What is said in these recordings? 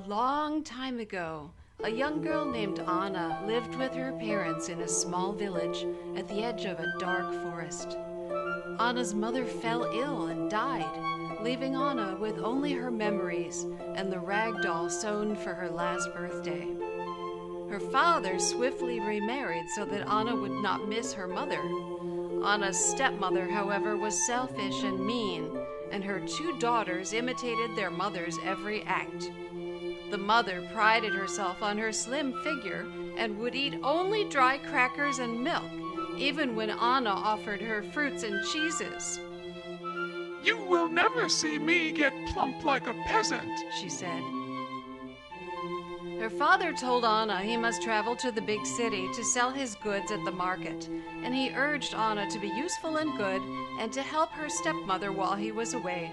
long time ago, a young girl named Anna lived with her parents in a small village at the edge of a dark forest. Anna's mother fell ill and died, leaving Anna with only her memories and the rag doll sewn for her last birthday. Her father swiftly remarried so that Anna would not miss her mother. Anna's stepmother, however, was selfish and mean, and her two daughters imitated their mother's every act. The mother prided herself on her slim figure and would eat only dry crackers and milk, even when Anna offered her fruits and cheeses. "You will never see me get plump like a peasant," she said. Her father told Anna he must travel to the big city to sell his goods at the market, and he urged Anna to be useful and good and to help her stepmother while he was away.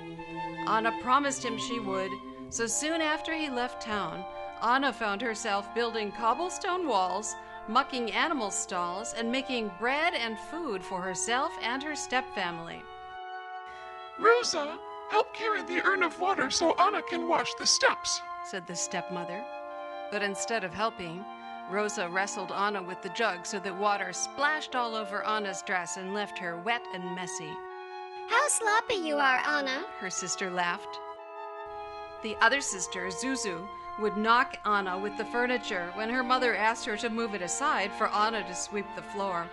Anna promised him she would, so soon after he left town, Anna found herself building cobblestone walls, mucking animal stalls, and making bread and food for herself and her stepfamily. "Rosa, help carry the urn of water so Anna can wash the steps," said the stepmother. But instead of helping, Rosa wrestled Anna with the jug so that water splashed all over Anna's dress and left her wet and messy. "How sloppy you are, Anna," her sister laughed. The other sister, Zuzu, would knock Anna with the furniture when her mother asked her to move it aside for Anna to sweep the floor.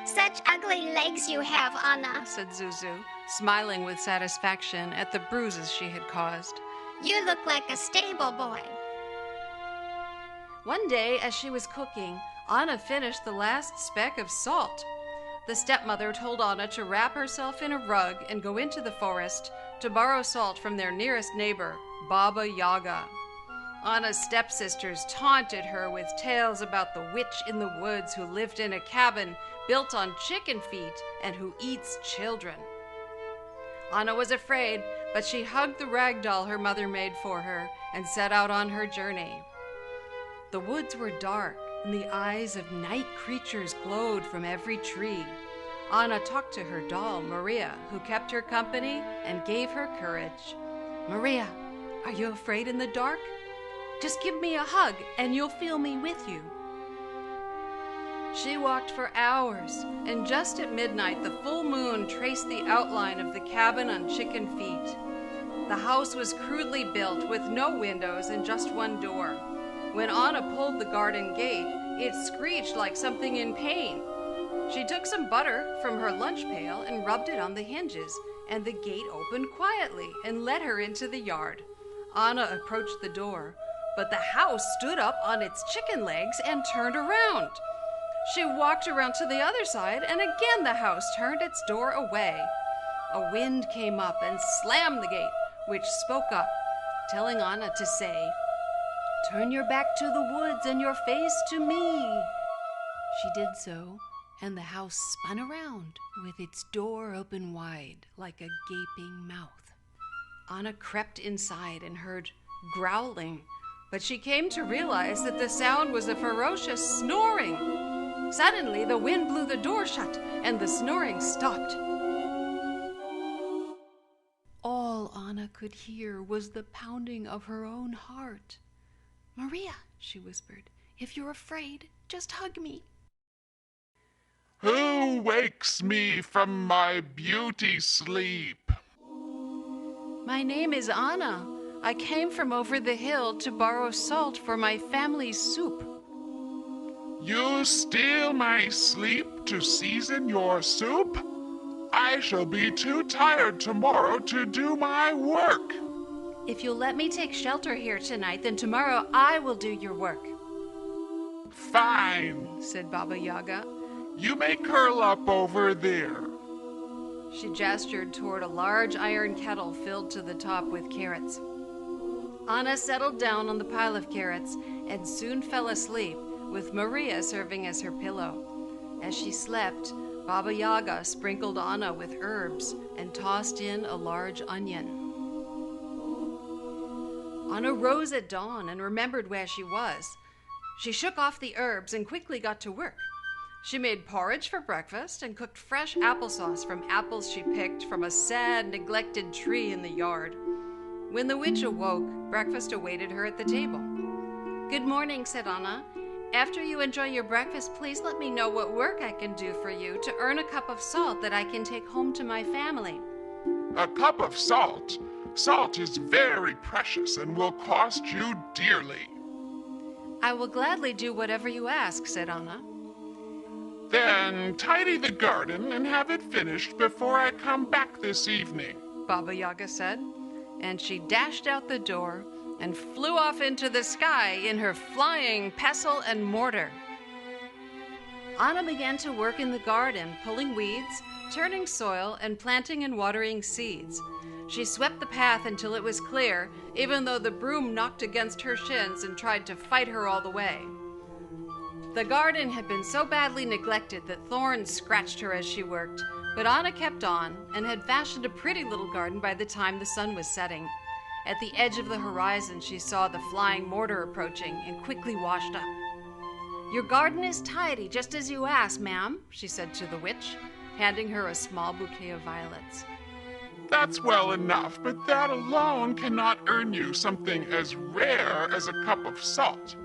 "Such ugly legs you have, Anna," said Zuzu, smiling with satisfaction at the bruises she had caused. "You look like a stable boy." One day, as she was cooking, Anna finished the last speck of salt. The stepmother told Anna to wrap herself in a rug and go into the forest to borrow salt from their nearest neighbor, Baba Yaga. Anna's stepsisters taunted her with tales about the witch in the woods who lived in a cabin built on chicken feet and who eats children. Anna was afraid, but she hugged the rag doll her mother made for her and set out on her journey. The woods were dark, and the eyes of night creatures glowed from every tree. Anna talked to her doll, Maria, who kept her company and gave her courage. "Maria, are you afraid in the dark? Just give me a hug, and you'll feel me with you." She walked for hours, and just at midnight the full moon traced the outline of the cabin on chicken feet. The house was crudely built with no windows and just one door. When Anna pulled the garden gate, it screeched like something in pain. She took some butter from her lunch pail and rubbed it on the hinges, and the gate opened quietly and let her into the yard. Anna approached the door, but the house stood up on its chicken legs and turned around. She walked around to the other side, and again the house turned its door away. A wind came up and slammed the gate, which spoke up, telling Anna to say, "Turn your back to the woods and your face to me." She did so, and the house spun around with its door open wide like a gaping mouth. Anna crept inside and heard growling, but she came to realize that the sound was a ferocious snoring. Suddenly, the wind blew the door shut, and the snoring stopped. All Anna could hear was the pounding of her own heart. "Maria," she whispered, "if you're afraid, just hug me." "Who wakes me from my beauty sleep?" "My name is Anna. I came from over the hill to borrow salt for my family's soup." "You steal my sleep to season your soup? I shall be too tired tomorrow to do my work." "If you'll let me take shelter here tonight, then tomorrow I will do your work." "Fine," said Baba Yaga. "You may curl up over there." She gestured toward a large iron kettle filled to the top with carrots. Anna settled down on the pile of carrots and soon fell asleep, with Maria serving as her pillow. As she slept, Baba Yaga sprinkled Anna with herbs and tossed in a large onion. Anna rose at dawn and remembered where she was. She shook off the herbs and quickly got to work. She made porridge for breakfast and cooked fresh applesauce from apples she picked from a sad, neglected tree in the yard. When the witch awoke, breakfast awaited her at the table. "Good morning," said Anna. "After you enjoy your breakfast, please let me know what work I can do for you to earn a cup of salt that I can take home to my family." A cup of salt? Salt is very precious and will cost you dearly. "I will gladly do whatever you ask," said Anna. Then tidy the garden and have it finished before I come back this evening. Baba Yaga said, and she dashed out the door and flew off into the sky in her flying pestle and mortar. Anna began to work in the garden, pulling weeds, turning soil, and planting and watering seeds. She swept the path until it was clear, even though the broom knocked against her shins and tried to fight her all the way. The garden had been so badly neglected that thorns scratched her as she worked, but Anna kept on and had fashioned a pretty little garden by the time the sun was setting. At the edge of the horizon, she saw the flying mortar approaching and quickly washed up. "Your garden is tidy, just as you asked, ma'am," she said to the witch, handing her a small bouquet of violets. That's well enough, but that alone cannot earn you something as rare as a cup of salt.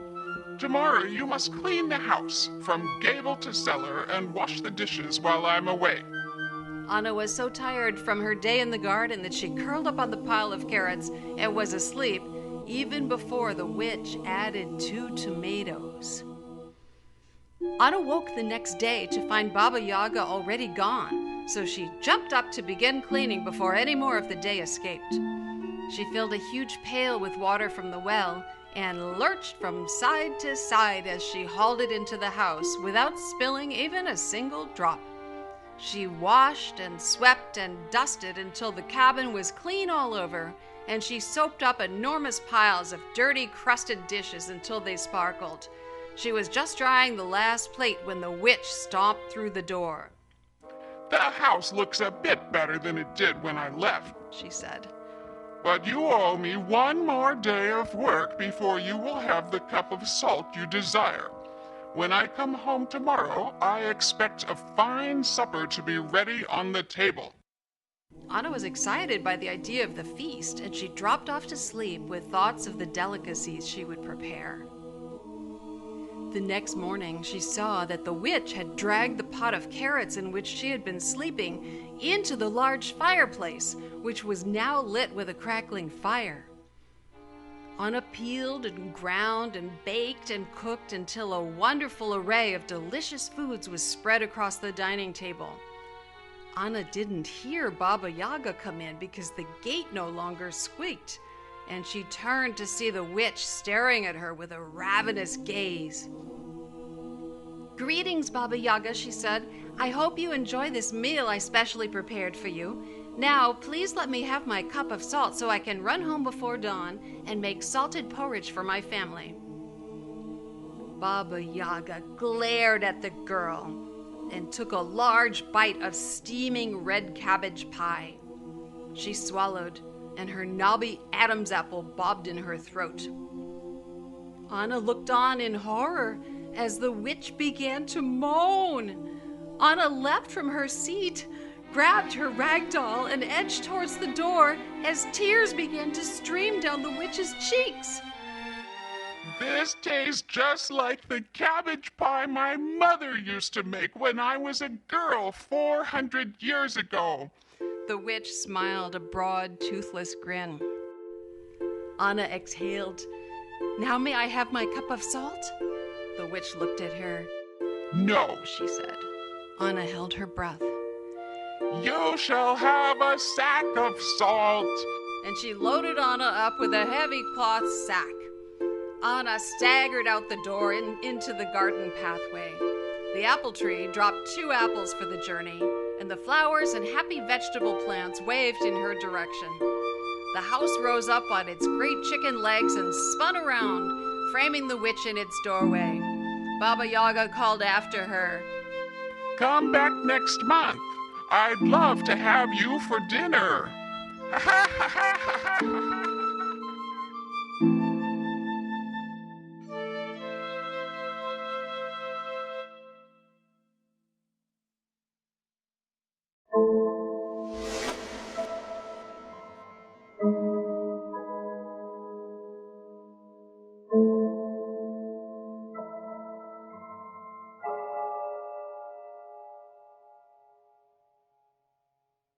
Tomorrow you must clean the house from gable to cellar and wash the dishes while I'm away. Anna was so tired from her day in the garden that she curled up on the pile of carrots and was asleep even before the witch added 2 tomatoes. Anna woke the next day to find Baba Yaga already gone, so she jumped up to begin cleaning before any more of the day escaped. She filled a huge pail with water from the well and lurched from side to side as she hauled it into the house without spilling even a single drop. She washed and swept and dusted until the cabin was clean all over, and she soaped up enormous piles of dirty, crusted dishes until they sparkled. She was just drying the last plate when the witch stomped through the door. The house looks a bit better than it did when I left, she said. But you owe me 1 more day of work before you will have the cup of salt you desire. When I come home tomorrow, I expect a fine supper to be ready on the table. Anna was excited by the idea of the feast, and she dropped off to sleep with thoughts of the delicacies she would prepare. The next morning, she saw that the witch had dragged the pot of carrots in which she had been sleeping into the large fireplace, which was now lit with a crackling fire. Anna peeled and ground and baked and cooked until a wonderful array of delicious foods was spread across the dining table. Anna didn't hear Baba Yaga come in because the gate no longer squeaked, and she turned to see the witch staring at her with a ravenous gaze. "Greetings, Baba Yaga," she said. "I hope you enjoy this meal I specially prepared for you. Now, please let me have my cup of salt so I can run home before dawn and make salted porridge for my family." Baba Yaga glared at the girl and took a large bite of steaming red cabbage pie. She swallowed, and her knobby Adam's apple bobbed in her throat. Anna looked on in horror as the witch began to moan. Anna leapt from her seat, grabbed her rag doll, and edged towards the door as tears began to stream down the witch's cheeks. This tastes just like the cabbage pie my mother used to make when I was a girl 400 years ago. The witch smiled a broad, toothless grin. Anna exhaled. "Now may I have my cup of salt?" The witch looked at her. "No," she said. Anna held her breath. "You shall have a sack of salt." And she loaded Anna up with a heavy cloth sack. Anna staggered out the door into the garden pathway. The apple tree dropped 2 apples for the journey, and the flowers and happy vegetable plants waved in her direction. The house rose up on its great chicken legs and spun around, framing the witch in its doorway. Baba Yaga called after her, "Come back next month. I'd love to have you for dinner."